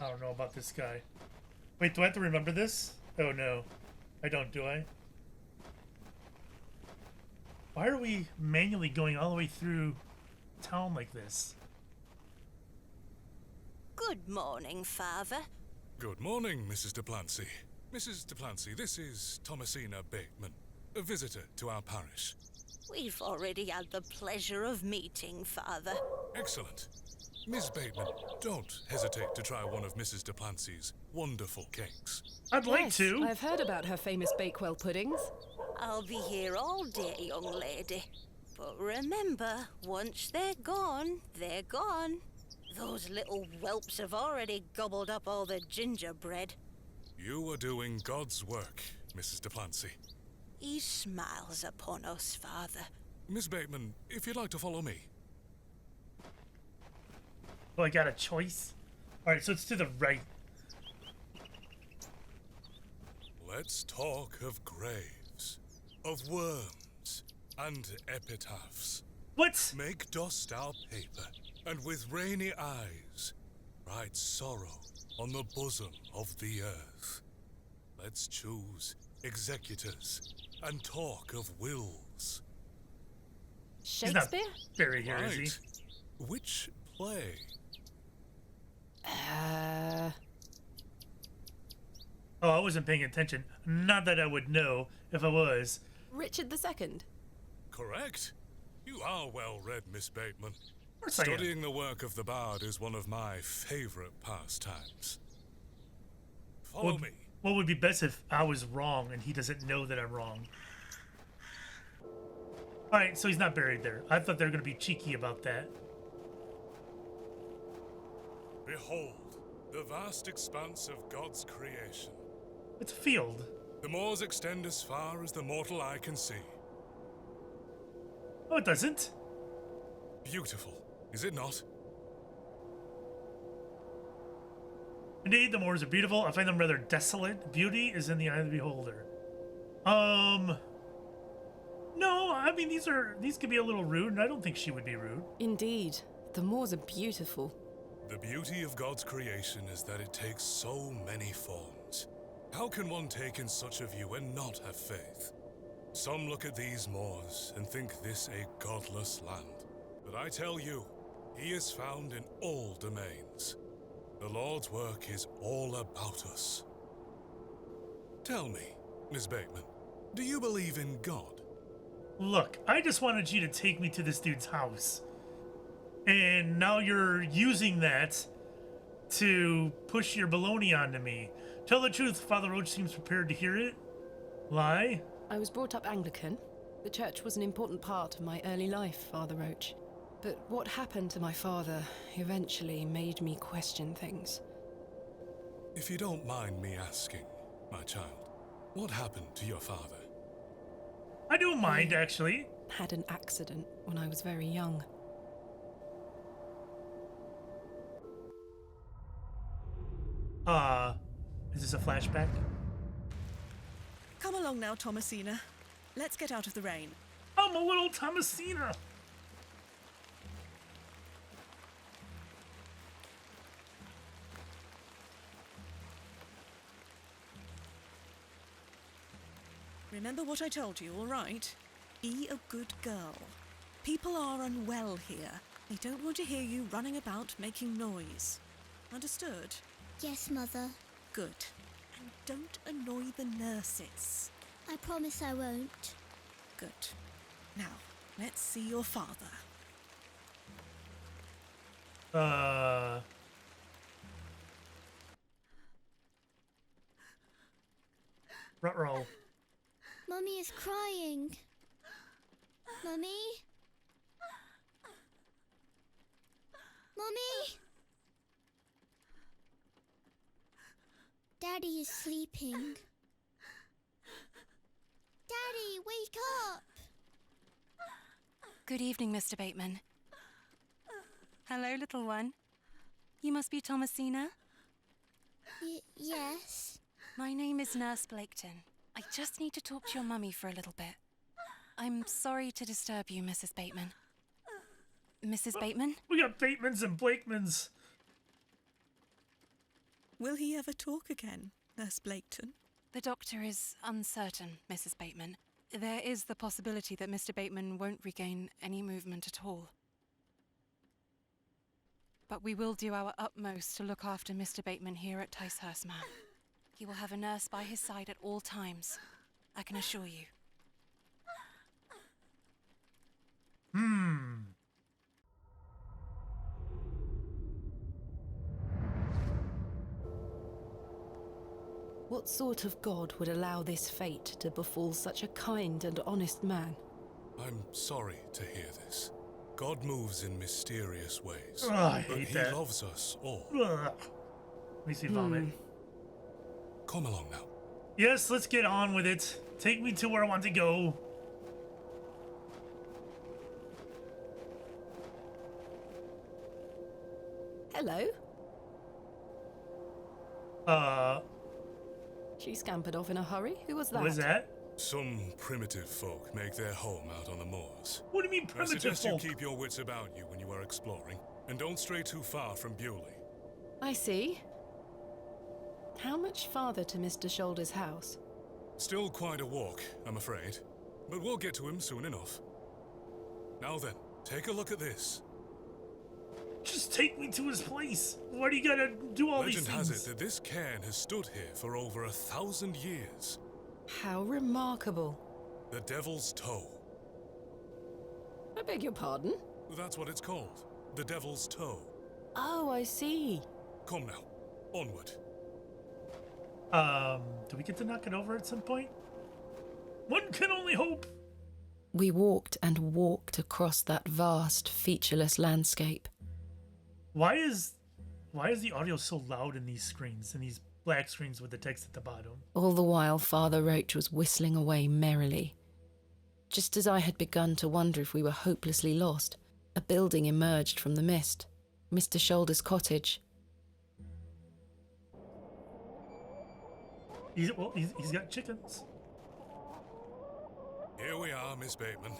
I don't know about this guy. Wait, do I have to remember this? Oh no. I don't, do I? Why are we manually going all the way through town like this? Good morning, Father. Good morning, Mrs. Duplancy. Mrs. Duplancy, this is Thomasina Bateman, a visitor to our parish. We've already had the pleasure of meeting, Father. Excellent. Miss Bateman, don't hesitate to try one of Mrs. Duplancy's wonderful cakes. I'd like Yes, to. I've heard about her famous Bakewell puddings. I'll be here all day, young lady. But remember, once they're gone, they're gone. Those little whelps have already gobbled up all the gingerbread. You are doing God's work, Mrs. Duplancy. He smiles upon us, Father. Miss Bateman, if you'd like to follow me. Oh, I got a choice? Alright, so it's to the right. Let's talk of graves, of worms, and epitaphs. What? Make dust our paper, and with rainy eyes, write sorrow on the bosom of the earth. Let's choose executors, and talk of wills. He's not Shakespeare? buried here, is he? Right. Which play? Oh, I wasn't paying attention. Not that I would know if I was. Richard II. Correct. You are well read, Miss Bateman. Of course I am. Studying the work of the bard is one of my favorite pastimes. Follow me. What would be best if I was wrong and he doesn't know that I'm wrong? Alright, so he's not buried there. I thought they were going to be cheeky about that. Behold, the vast expanse of God's creation. It's a field. The moors extend as far as the mortal eye can see. Oh, it doesn't. Beautiful, is it not? Indeed, the moors are beautiful. I find them rather desolate. Beauty is in the eye of the beholder. No, I mean, these could be a little rude, and I don't think she would be rude. Indeed, the moors are beautiful. The beauty of God's creation is that it takes so many forms. How can one take in such a view and not have faith? Some look at these moors and think this a godless land. But I tell you, he is found in all domains. The Lord's work is all about us. Tell me, Miss Bateman, do you believe in God? Look, I just wanted you to take me to this dude's house. And now you're using that to push your baloney onto me. Tell the truth, Father Roach seems prepared to hear it. Lie? I was brought up Anglican. The church was an important part of my early life, Father Roach. But what happened to my father eventually made me question things. If you don't mind me asking, my child, what happened to your father? I don't mind, actually. Had an accident when I was very young. Is this a flashback? Come along now, Thomasina. Let's get out of the rain. I'm a little Thomasina. Remember what I told you, all right? Be a good girl. People are unwell here. They don't want to hear you running about making noise. Understood? Yes, Mother. Good. And don't annoy the nurses. I promise I won't. Good. Now, let's see your father. Ruh-roh. Mummy is crying. Mummy? Mummy? Daddy is sleeping. Daddy, wake up! Good evening, Mr. Bateman. Hello, little one. You must be Thomasina? Yes. My name is Nurse Blaketon. I just need to talk to your mummy for a little bit. I'm sorry to disturb you, Mrs. Bateman. Mrs. Bateman? We got Batemans and Blakemans. Will he ever talk again, Nurse Blaketon? The doctor is uncertain, Mrs. Bateman. There is the possibility that Mr. Bateman won't regain any movement at all. But we will do our utmost to look after Mr. Bateman here at Ticehurst Manor. He will have a nurse by his side at all times, I can assure you. What sort of god would allow this fate to befall such a kind and honest man? I'm sorry to hear this. God moves in mysterious ways. Ugh, I but hate he that. loves us all. Ugh. Makes me vomit. Come along now. Yes, let's get on with it. Take me to where I want to go. Hello? She scampered off in a hurry. Who was that? What is that? Some primitive folk make their home out on the moors. What do you mean I primitive suggest folk? you keep your wits about you when you are exploring, and don't stray too far from Bewley. I see. How much farther to Mr. Shoulder's house? Still quite a walk, I'm afraid, but we'll get to him soon enough. Now then, take a look at this. Just take me to his place. Why do you gotta do all Legend these has things? it that this cairn has stood here for over 1,000 years. How remarkable. The Devil's Toe. I beg your pardon? That's what it's called. The Devil's Toe. Oh, I see. Come now, onward. Do we get to knock it over at some point? One can only hope. We walked and walked across that vast, featureless landscape. Why is the audio so loud in these screens, in these black screens with the text at the bottom? All the while, Father Roach was whistling away merrily. Just as I had begun to wonder if we were hopelessly lost, a building emerged from the mist. Mr. Shoulder's cottage. He's got chickens. Here we are, Miss Bateman.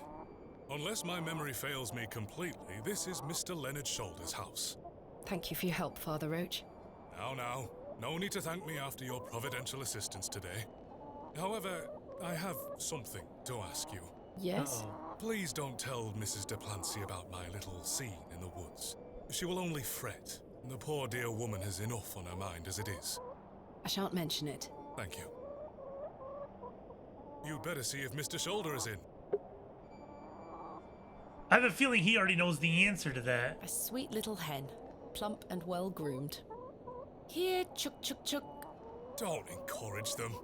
Unless my memory fails me completely, this is Mr. Leonard Shoulder's house. Thank you for your help, Father Roach. Now, no need to thank me after your providential assistance today. However, I have something to ask you. Yes? Uh-oh. Please don't tell Mrs. de Plancy about my little scene in the woods. She will only fret. The poor dear woman has enough on her mind as it is. I shan't mention it. Thank you. You'd better see if Mr. Shoulder is in. I have a feeling he already knows the answer to that. A sweet little hen, plump and well-groomed. Here, chuk chuk chuk. Don't encourage them.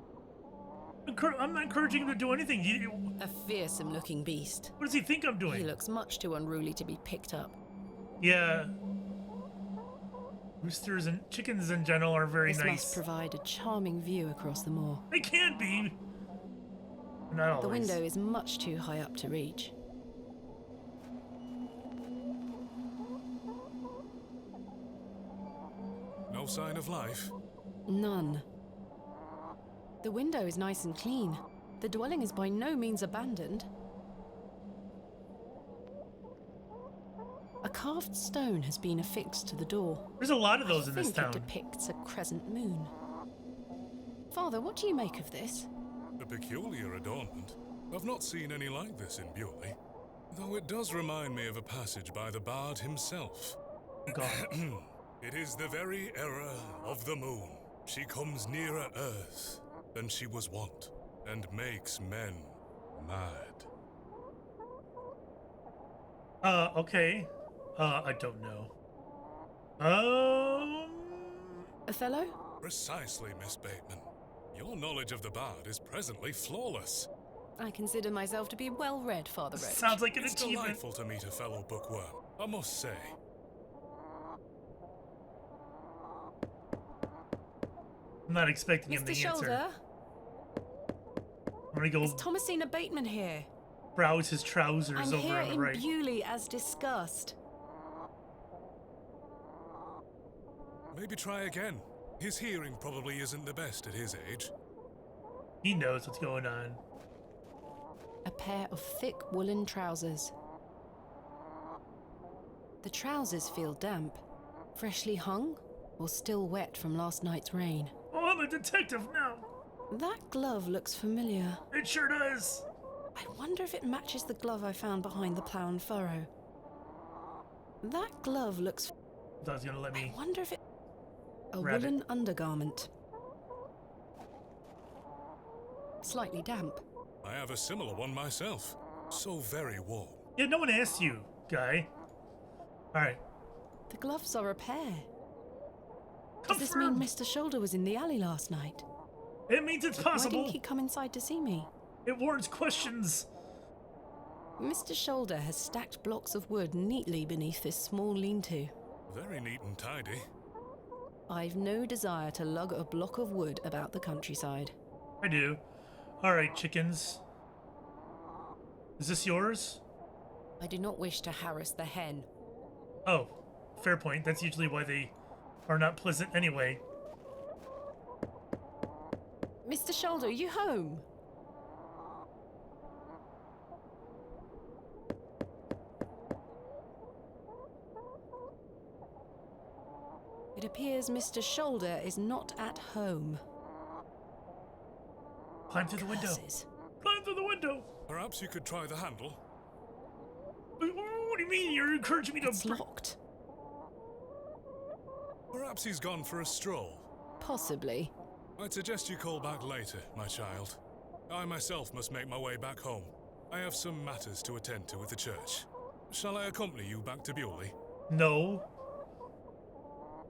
I'm not encouraging him to do anything. A fearsome-looking beast. What does he think I'm doing? He looks much too unruly to be picked up. Yeah. Roosters and chickens in general are very This nice. must provide a charming view across the moor. They can be. Not always. The window is much too high up to reach. No sign of life? None. The window is nice and clean. The dwelling is by no means abandoned. A carved stone has been affixed to the door. There's a lot of those in this I think town. it depicts a crescent moon. Father, what do you make of this? A peculiar adornment. I've not seen any like this in Bewley. Though it does remind me of a passage by the bard himself. God. It is the very era of the moon. She comes nearer earth than she was wont, and makes men mad. Okay. I don't know. Othello? Precisely, Miss Bateman. Your knowledge of the bard is presently flawless. I consider myself to be well-read, Father Roach. Sounds like an It's achievement. delightful to meet a fellow bookworm, I must say. I'm not expecting him Mr. to answer. Shoulder, I'm gonna go is Thomasina Bateman here? browse his trousers I'm over here on the in right. Bewley as discussed. Maybe try again. His hearing probably isn't the best at his age. He knows what's going on. A pair of thick woolen trousers. The trousers feel damp. Freshly hung? or still wet from last night's rain. Oh, I'm a detective now. That glove looks familiar. It sure does. I wonder if it matches the glove I found behind the plough and furrow. That glove looks... I thought it was gonna let I me. wonder if it... A Grab it. woolen undergarment. Slightly damp. I have a similar one myself. So very warm. Yeah, no one asked you, guy. All right. The gloves are a pair. Does this mean Confirmed. Mr. Shoulder was in the alley last night? It means it's Why possible. didn't he come inside to see me? It warrants questions. Mr. Shoulder has stacked blocks of wood neatly beneath this small lean-to. Very neat and tidy. I've no desire to lug a block of wood about the countryside. I do. All right, chickens. Is this yours? I do not wish to harass the hen. Oh, fair point. That's usually why they are not pleasant anyway. Mr. Shoulder, are you home? It appears Mr. Shoulder is not at home. Climb through the window. Curses. Climb through the window. Perhaps you could try the handle? What do you mean? You're encouraging me to... It's locked. Perhaps he's gone for a stroll. Possibly. I'd suggest you call back later, my child. I myself must make my way back home. I have some matters to attend to with the church. Shall I accompany you back to Bewley? No.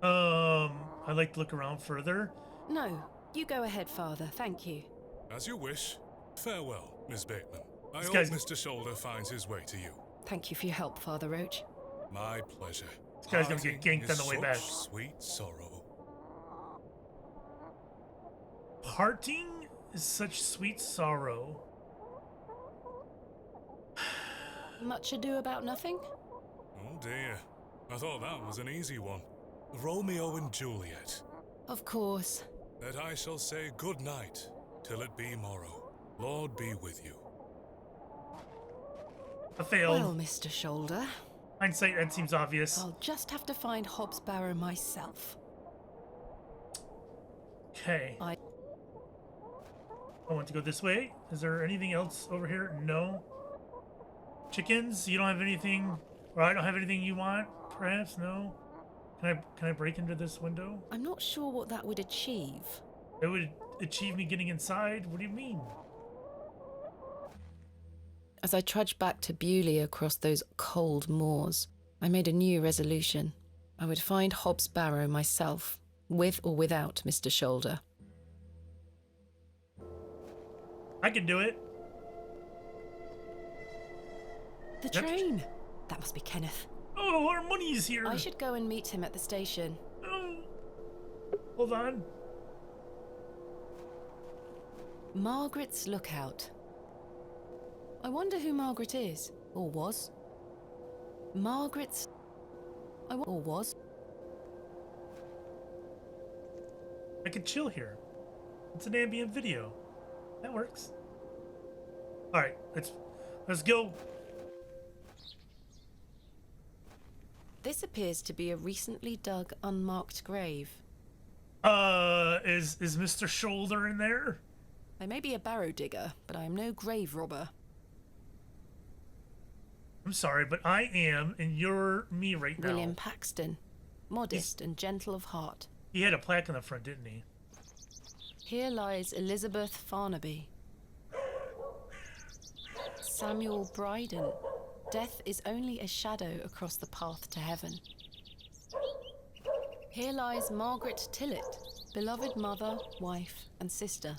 I'd like to look around further. No, you go ahead, Father. Thank you. As you wish. Farewell, Miss Bateman. I This hope guy's- Mr. Shoulder finds his way to you. Thank you for your help, Father Roach. My pleasure. This guy's gonna get Parting ganked is on the way such back. Sweet sorrow. Parting is such sweet sorrow. Much ado about nothing? Oh dear. I thought that was an easy one. Romeo and Juliet. Of course. That I shall say good night till it be morrow. Lord be with you. I failed. Well, Mr. Shoulder, Hindsight, that seems obvious. I'll just have to find Hobbs Barrow myself. Okay. I want to go this way. Is there anything else over here? No. Chickens? You don't have anything? Or I don't have anything you want? Perhaps? No? Can I break into this window? I'm not sure what that would achieve. It would achieve me getting inside? What do you mean? As I trudged back to Bewley across those cold moors, I made a new resolution. I would find Hobbs Barrow myself, with or without Mr. Shoulder. I can do it. The Yep. train! That must be Kenneth. Oh, our money's here. I should go and meet him at the station. Oh. Hold on. Margaret's Lookout. I wonder who Margaret is, or was. Margaret's... or was. I could chill here. It's an ambient video. That works. All right, let's go. This appears to be a recently dug, unmarked grave. Is Mr. Shoulder in there? I may be a barrow digger, but I am no grave robber. I'm sorry, but I am, and you're me right now. William Paxton, modest and gentle of heart. He had a plaque on the front, didn't he? Here lies Elizabeth Farnaby. Samuel Bryden. Death is only a shadow across the path to heaven. Here lies Margaret Tillett, beloved mother, wife, and sister.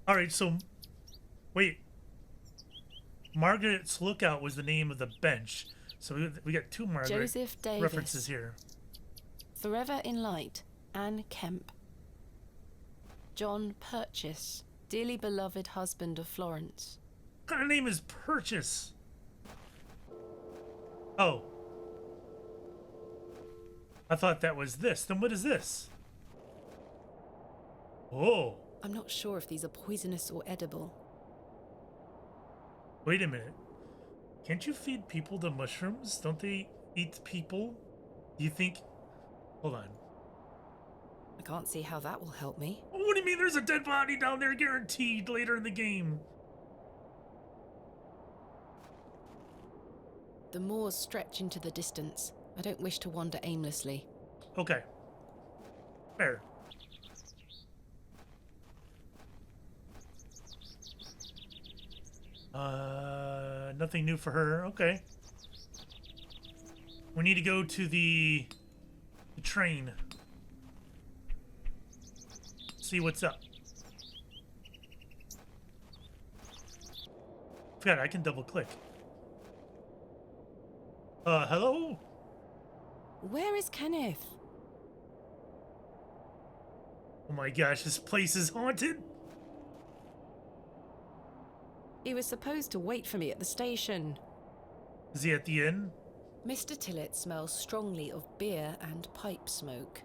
All right, so wait. Margaret's Lookout was the name of the bench, so we got two Margaret Joseph Davis. references here. Forever in Light, Anne Kemp. John Purchase, dearly beloved husband of Florence. What kind of name is Purchase? Oh. I thought that was this. Then what is this? Oh. I'm not sure if these are poisonous or edible. Wait a minute. Can't you feed people the mushrooms? Don't they eat people? Do you think... Hold on. can't see how that will help me. What do you mean there's a dead body down there guaranteed later in the game? The moors stretch into the distance. I don't wish to wander aimlessly. Okay. Fair. Nothing new for her. Okay. We need to go to the train. See what's up. Forgot I can double click. Hello? Where is Kenneth? Oh my gosh, this place is haunted. He was supposed to wait for me at the station. Is he at the inn? Mr. Tillett smells strongly of beer and pipe smoke.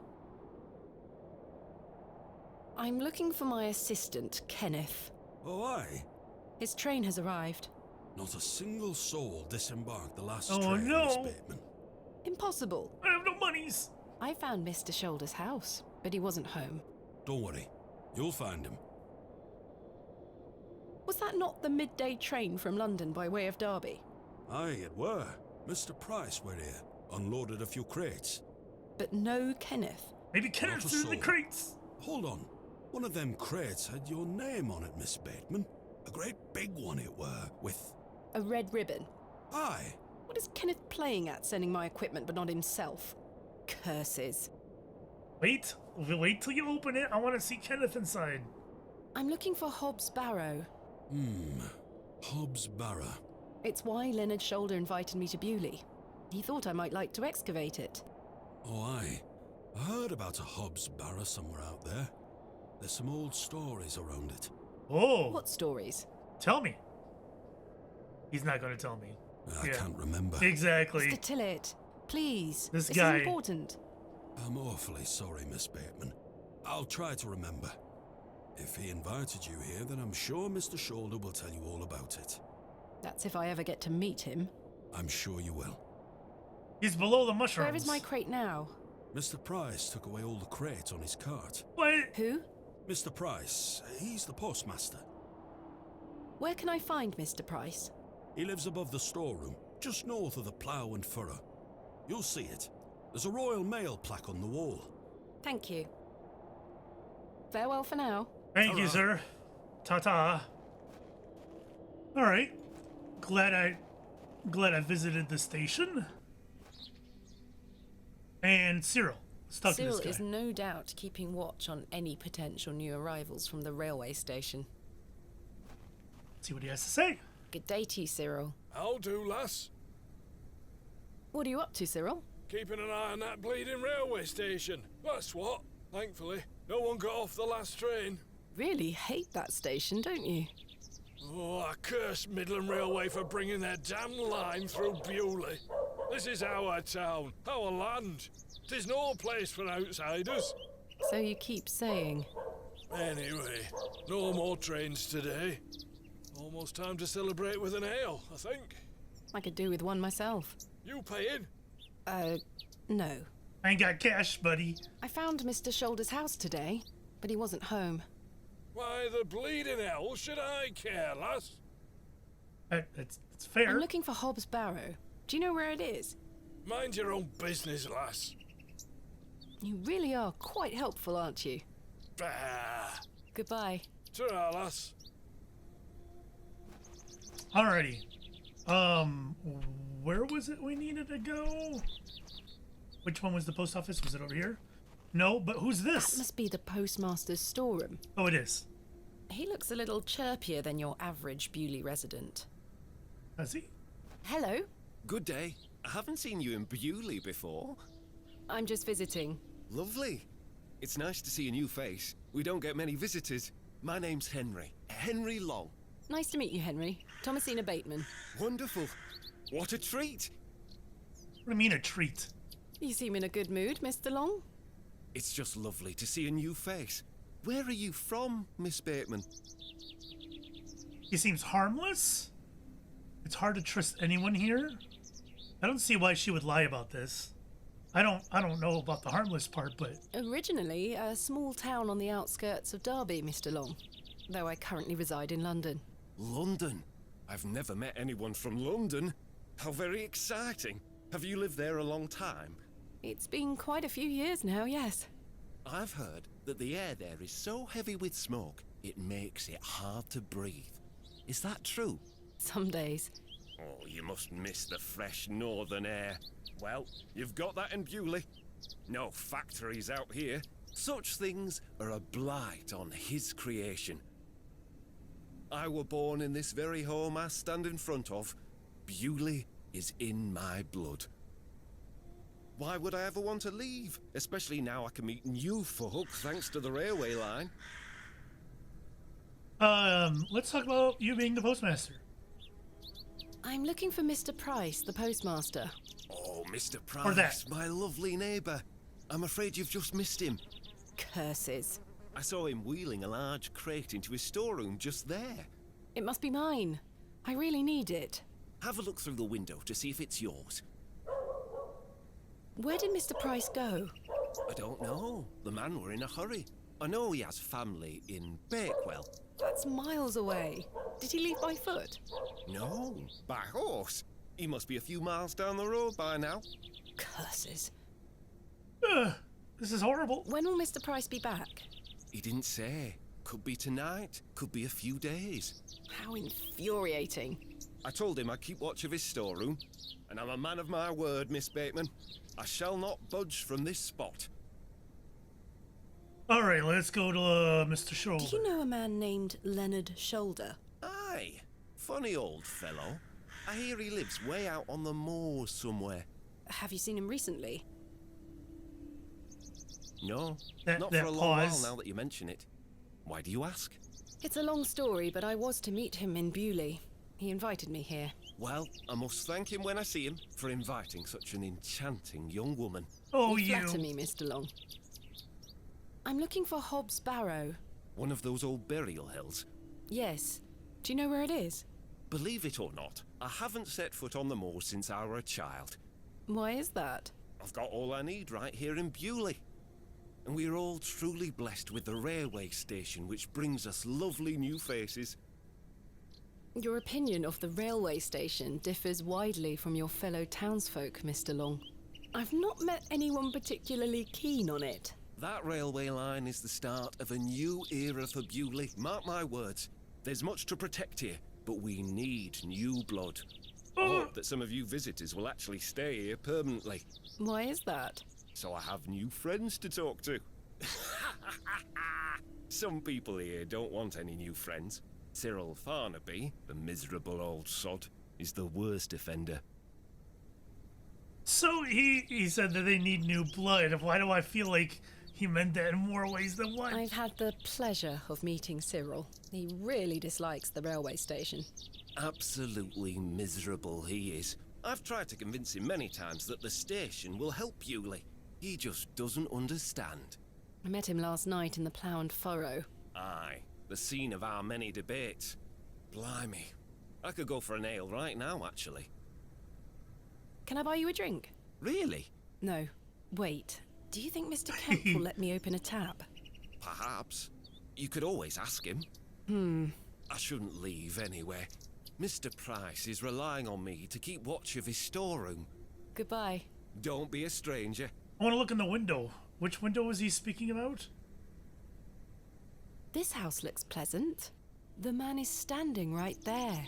I'm looking for my assistant, Kenneth. Oh, aye. His train has arrived. Not a single soul disembarked the last Oh, train, no. Miss Bateman. Impossible. I have no monies. I found Mr. Shoulder's house, but he wasn't home. Don't worry. You'll find him. Was that not the midday train from London by way of Derby? Aye, it were. Mr. Price were here. Unloaded a few crates. But no Kenneth. Maybe Kenneth's a in the soul. crates. Hold on. One of them crates had your name on it, Miss Bateman. A great big one it were, with... A red ribbon. Aye. What is Kenneth playing at, sending my equipment but not himself? Curses. Wait till you open it. I want to see Kenneth inside. I'm looking for Hobbs Barrow. Hobbs Barrow. It's why Leonard Shoulder invited me to Bewley. He thought I might like to excavate it. Oh, aye. I heard about a Hobbs Barrow somewhere out there. There's some old stories around it. Oh, What stories? tell me. He's not going to tell me. I can't remember. Exactly. Mr. Tillett, please. This This guy. is important. I'm awfully sorry, Miss Bateman. I'll try to remember. If he invited you here, then I'm sure Mr. Shoulder will tell you all about it. That's if I ever get to meet him. I'm sure you will. He's below the mushrooms. Where is my crate now? Mr. Price took away all the crates on his cart. What? Who? Mr. Price, he's the postmaster. Where can I find Mr. Price? He lives above the storeroom, just north of the plough and furrow. You'll see it. There's a Royal Mail plaque on the wall. Thank you. Farewell for now. Thank you, Ta-ra. sir. Ta-ta. All right. Glad I visited the station. And Cyril. Stuck to Cyril this guy. is no doubt keeping watch on any potential new arrivals from the railway station. See what he has to say. Good day to you, Cyril. How do, lass? What are you up to, Cyril? Keeping an eye on that bleeding railway station. That's what. Thankfully, no one got off the last train. Really hate that station, don't you? Oh, I curse Midland Railway for bringing their damn line through Bewley. This is our town, our land. 'Tis no place for outsiders. So you keep saying. Anyway, no more trains today. Almost time to celebrate with an ale, I think. I could do with one myself. You paying? No. I ain't got cash, buddy. I found Mr. Shoulder's house today, but he wasn't home. Why the bleeding hell should I care, lass? It's fair. I'm looking for Hobbs Barrow. Do you know where it is? Mind your own business, lass. You really are quite helpful, aren't you? Bah. Goodbye. Ta-ra, lass. Alrighty. Where was it we needed to go? Which one was the post office? Was it over here? No, but who's That this? must be the postmaster's storeroom. Oh, it is. He looks a little chirpier than your average Bewley resident. Has he? Hello, Good day. I haven't seen you in Bewley before. I'm just visiting. Lovely. It's nice to see a new face. We don't get many visitors. My name's Henry. Henry Long. Nice to meet you, Henry. Thomasina Bateman. Wonderful. What a treat. What do you mean a treat? You seem in a good mood, Mr. Long. It's just lovely to see a new face. Where are you from, Miss Bateman? He seems harmless. It's hard to trust anyone here. I don't see why she would lie about this. I don't know about the harmless part, but Originally a small town on the outskirts of Derby, Mr. Long, though I currently reside in London. London? I've never met anyone from London. How very exciting. Have you lived there a long time? It's been quite a few years now, yes. I've heard that the air there is so heavy with smoke, it makes it hard to breathe. Is that true? Some days. Oh, you must miss the fresh northern air. Well, you've got that in Bewley. No factories out here. Such things are a blight on his creation. I were born in this very home I stand in front of. Bewley is in my blood. Why would I ever want to leave? Especially now I can meet new folk thanks to the railway line. let's talk about you being the postmaster. I'm looking for Mr. Price, the postmaster. Oh, Mr. Or that. Price, my lovely neighbour. I'm afraid you've just missed him. Curses. I saw him wheeling a large crate into his storeroom just there. It must be mine. I really need it. Have a look through the window to see if it's yours. Where did Mr. Price go? I don't know. The man were in a hurry. I know he has family in Bakewell. That's miles away. Did he leave by foot? No, by horse. He must be a few miles down the road by now. Curses. This is horrible. When will Mr. Price be back? He didn't say. Could be tonight, could be a few days. How infuriating. I told him I'd keep watch of his storeroom, and I'm a man of my word, Miss Bateman. I shall not budge from this spot. All right, let's go to Mr. Shoulder. Do you know a man named Leonard Shoulder? Aye, funny old fellow. I hear he lives way out on the moors somewhere. Have you seen him recently? No, That not for a long while pause. now that you mention it. Why do you ask? It's a long story, but I was to meet him in Bewley. He invited me here. Well, I must thank him when I see him for inviting such an enchanting young woman. Oh, you you. flatter me, Mr. Long. I'm looking for Hobbs Barrow. One of those old burial hills. Yes. Do you know where it is? Believe it or not, I haven't set foot on the moors since I were a child. Why is that? I've got all I need right here in Bewley. And we're all truly blessed with the railway station, which brings us lovely new faces. Your opinion of the railway station differs widely from your fellow townsfolk, Mr. Long. I've not met anyone particularly keen on it. That railway line is the start of a new era for Bewley. Mark my words. There's much to protect here, but we need new blood. I hope that some of you visitors will actually stay here permanently. Why is that? So I have new friends to talk to. Some people here don't want any new friends. Cyril Farnaby, the miserable old sod, is the worst offender. So he said that they need new blood. Why do I feel like he meant that in more ways than one? I've had the pleasure of meeting Cyril. He really dislikes the railway station. Absolutely miserable he is. I've tried to convince him many times that the station will help Bewley. He just doesn't understand. I met him last night in the Plough and Furrow. Aye, the scene of our many debates. Blimey. I could go for an ale right now, actually. Can I buy you a drink? Really? No. Wait. Do you think Mr. Kemp will let me open a tap? Perhaps. You could always ask him. I shouldn't leave anyway. Mr. Price is relying on me to keep watch of his storeroom. Goodbye. Don't be a stranger. I want to look in the window. Which window was he speaking about? This house looks pleasant. The man is standing right there.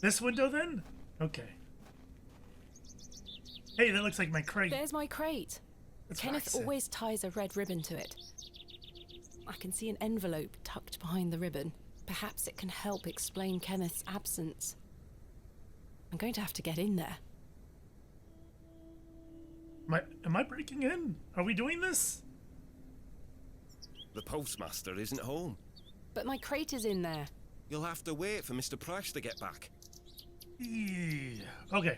This window then? Okay. Hey, that looks like my crate. There's my crate. That's Kenneth what I said. always ties a red ribbon to it. I can see an envelope tucked behind the ribbon. Perhaps it can help explain Kenneth's absence. I'm going to have to get in there. Am I breaking in? Are we doing this? The postmaster isn't home. But my crate is in there. You'll have to wait for Mr. Price to get back. Yeah. Okay.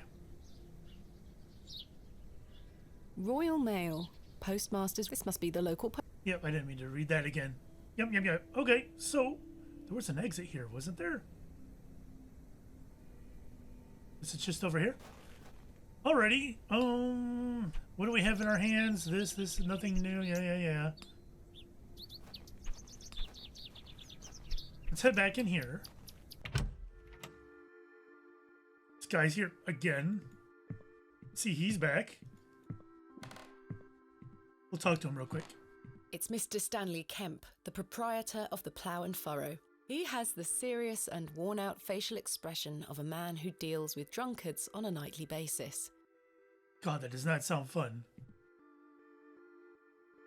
Royal Mail. Postmasters. This must be the local Yep, I didn't mean to read that again. Yep. Okay, so there was an exit here, wasn't there? Is it just over here? Alrighty. What do we have in our hands? This, nothing new. Yeah. Let's head back in here. This guy's here again. See, he's back. We'll talk to him real quick. It's Mr. Stanley Kemp, the proprietor of the Plough and Furrow. He has the serious and worn-out facial expression of a man who deals with drunkards on a nightly basis. God, that does not sound fun.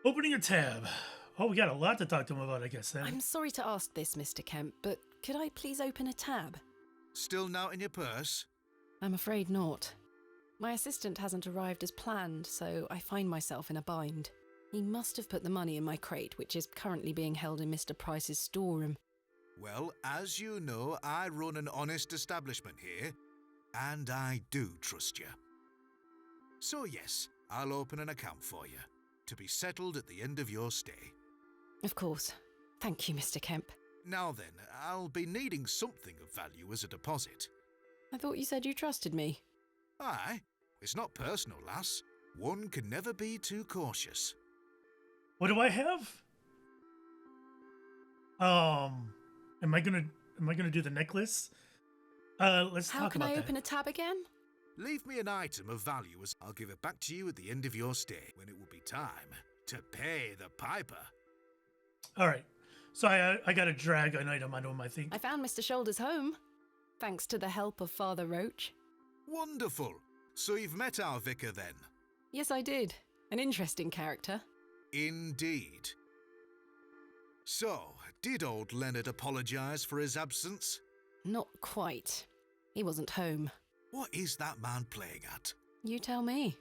Opening a tab. Oh, we got a lot to talk to him about, I guess, then. I'm sorry to ask this, Mr. Kemp, but could I please open a tab? Still not in your purse? I'm afraid not. My assistant hasn't arrived as planned, so I find myself in a bind. He must have put the money in my crate, which is currently being held in Mr. Price's storeroom. Well, as you know, I run an honest establishment here, and I do trust you. So yes, I'll open an account for you, to be settled at the end of your stay. Of course. Thank you, Mr. Kemp. Now then, I'll be needing something of value as a deposit. I thought you said you trusted me. Aye, it's not personal, lass. One can never be too cautious. What do I have? Am I gonna do the necklace? Let's How talk can about I that. open a tab again? Leave me an item of value as I'll give it back to you at the end of your stay, when it will be time to pay the piper. All right. So I got to drag an item onto him, I think. I found Mr. Shoulders home, thanks to the help of Father Roach. Wonderful. So you've met our vicar then? Yes, I did. An interesting character. Indeed. So, did old Leonard apologise for his absence? Not quite. He wasn't home. What is that man playing at? You tell me.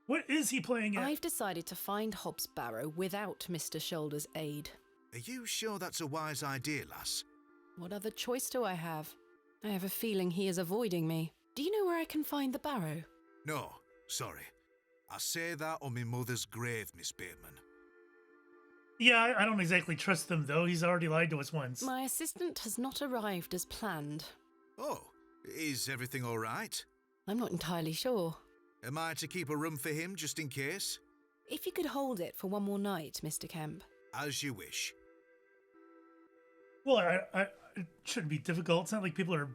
What is he playing at? I've decided to find Hobbs Barrow without Mr. Shoulder's aid. Are you sure that's a wise idea, lass? What other choice do I have? I have a feeling he is avoiding me. Do you know where I can find the barrow? No, sorry. I say that on my mother's grave, Miss Bateman. Yeah, I don't exactly trust him, though. He's already lied to us once. My assistant has not arrived as planned. Oh, is everything all right? I'm not entirely sure. Am I to keep a room for him just in case? If you could hold it for one more night, Mr. Kemp. As you wish. Well, it shouldn't be difficult. It's not like people are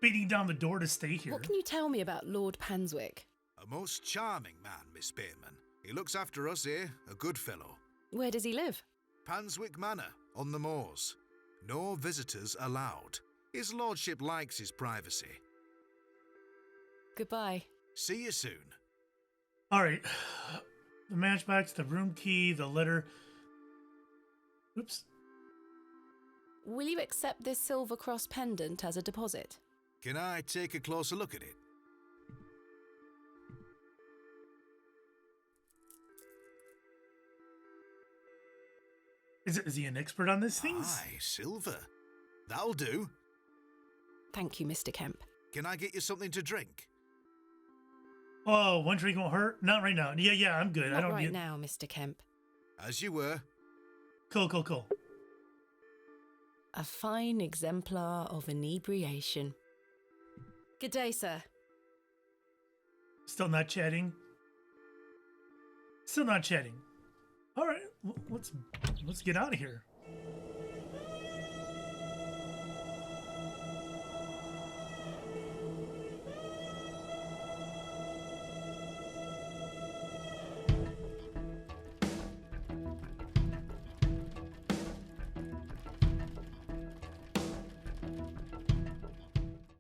beating down the door to stay here. What can you tell me about Lord Panswick? A most charming man, Miss Bateman. He looks after us here, a good fellow. Where does he live? Panswick Manor, on the moors. No visitors allowed. His lordship likes his privacy. Goodbye. See you soon. All right. The matchbox, the room key, the letter. Oops. Will you accept this silver cross pendant as a deposit? Can I take a closer look at it? Is he an expert on these things? Aye, silver. That'll do. Thank you, Mr. Kemp. Can I get you something to drink? Oh, one drink won't hurt? Not right now. Yeah, I'm good. Not I don't right need... now, Mr. Kemp. As you were. Cool. A fine exemplar of inebriation. Good day, sir. Still not chatting? Still not chatting. All right, let's get out of here.